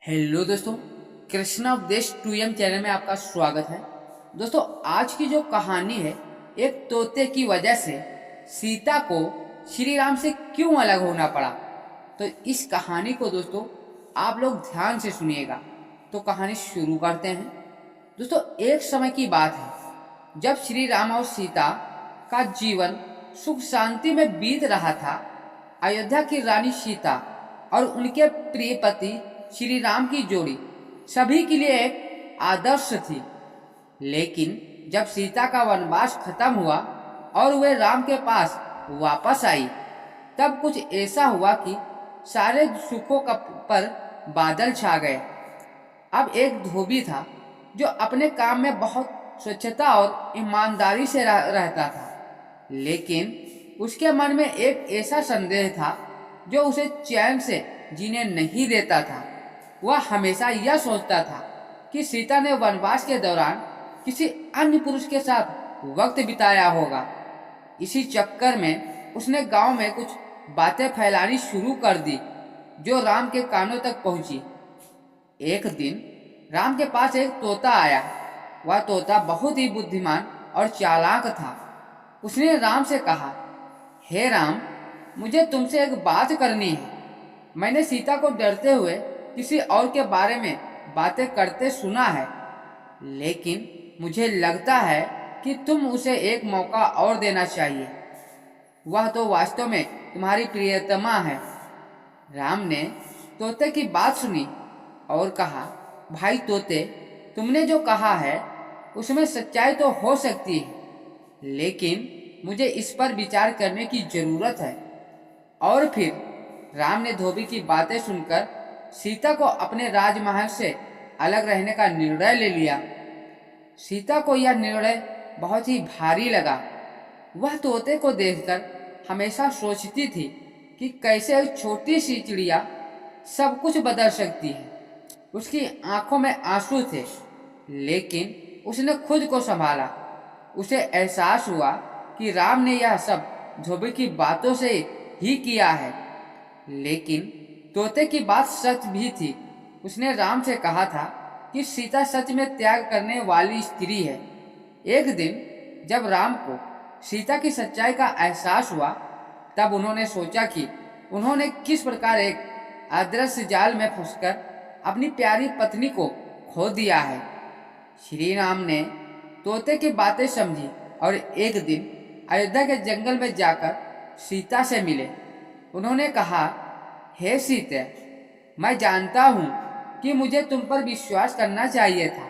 Hello दोस्तों, कृष्णा उपदेश 2M channel में आपका स्वागत है। दोस्तों, आज की जो कहानी है, एक तोते की वजह से सीता को श्री राम से क्यों अलग होना पड़ा। तो इस कहानी को दोस्तों आप लोग ध्यान से सुनिएगा। तो कहानी शुरू करते हैं। दोस्तों, एक समय की बात है जब श्री राम और सीता का जीवन सुख शांति में बीत रहा था। अयोध्या की रानी सीता और उनके प्रिय पति श्री राम की जोड़ी सभी के लिए एक आदर्श थी। लेकिन जब सीता का वनवास खत्म हुआ और वे राम के पास वापस आई, तब कुछ ऐसा हुआ कि सारे सुखों का पर बादल छा गए। अब एक धोबी था जो अपने काम में बहुत स्वच्छता और ईमानदारी से रहता था। लेकिन उसके मन में एक ऐसा संदेह था जो उसे चैन से जीने नहीं देता था। वह हमेशा यह सोचता था कि सीता ने वनवास के दौरान किसी अन्य पुरुष के साथ वक्त बिताया होगा। इसी चक्कर में उसने गांव में कुछ बातें फैलानी शुरू कर दी जो राम के कानों तक पहुंची। एक दिन राम के पास एक तोता आया। वह तोता बहुत ही बुद्धिमान और चालाक था। उसने राम से कहा, हे राम, मुझे तुमसे एक बात करनी है। मैंने सीता को डरते हुए किसी और के बारे में बातें करते सुना है, लेकिन मुझे लगता है कि तुम उसे एक मौका और देना चाहिए। वह तो वास्तव में तुम्हारी प्रियतमा है। राम ने तोते की बात सुनी और कहा, भाई तोते, तुमने जो कहा है उसमें सच्चाई तो हो सकती है, लेकिन मुझे इस पर विचार करने की जरूरत है। और फिर राम ने धोबी की बातें सुनकर सीता को अपने राजमहल से अलग रहने का निर्णय ले लिया। सीता को यह निर्णय बहुत ही भारी लगा। वह तोते को देखकर हमेशा सोचती थी कि कैसे एक छोटी सी चिड़िया सब कुछ बदल सकती है। उसकी आंखों में आंसू थे, लेकिन उसने खुद को संभाला। उसे एहसास हुआ कि राम ने यह सब धोबी की बातों से ही किया है। लेकिन तोते की बात सच भी थी। उसने राम से कहा था कि सीता सच में त्याग करने वाली स्त्री है। एक दिन जब राम को सीता की सच्चाई का एहसास हुआ, तब उन्होंने सोचा कि उन्होंने किस प्रकार एक अदृश्य जाल में फंसकर अपनी प्यारी पत्नी को खो दिया है। श्री राम ने तोते की बातें समझी और एक दिन अयोध्या के जंगल में जाकर सीता से मिले। उन्होंने कहा, हे सीता, मैं जानता हूँ कि मुझे तुम पर विश्वास करना चाहिए था।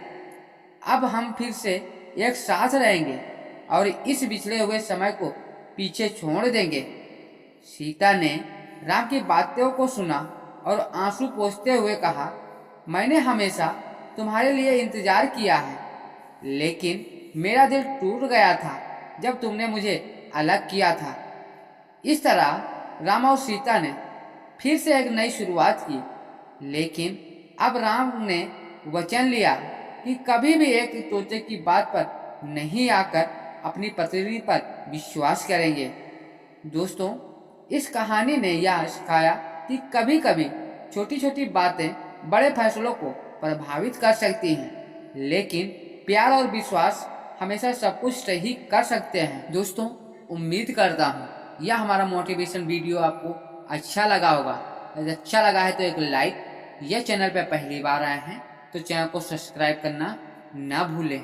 अब हम फिर से एक साथ रहेंगे और इस बिछड़े हुए समय को पीछे छोड़ देंगे। सीता ने राम की बातों को सुना और आंसू पोंछते हुए कहा, मैंने हमेशा तुम्हारे लिए इंतजार किया है, लेकिन मेरा दिल टूट गया था जब तुमने मुझे अलग किया था। इस तरह राम और सीता ने फिर से एक नई शुरुआत की। लेकिन अब राम ने वचन लिया कि कभी भी एक तोते की बात पर नहीं आकर अपनी पत्नी पर विश्वास करेंगे। दोस्तों, इस कहानी ने यह सिखाया कि कभी कभी छोटी छोटी बातें बड़े फैसलों को प्रभावित कर सकती हैं, लेकिन प्यार और विश्वास हमेशा सब कुछ सही कर सकते हैं। दोस्तों, उम्मीद करता हूँ यह हमारा मोटिवेशन वीडियो आपको अच्छा लगा होगा। यदि अच्छा लगा है तो एक लाइक, यह चैनल पर पहली बार आए हैं तो चैनल को सब्सक्राइब करना ना भूलें।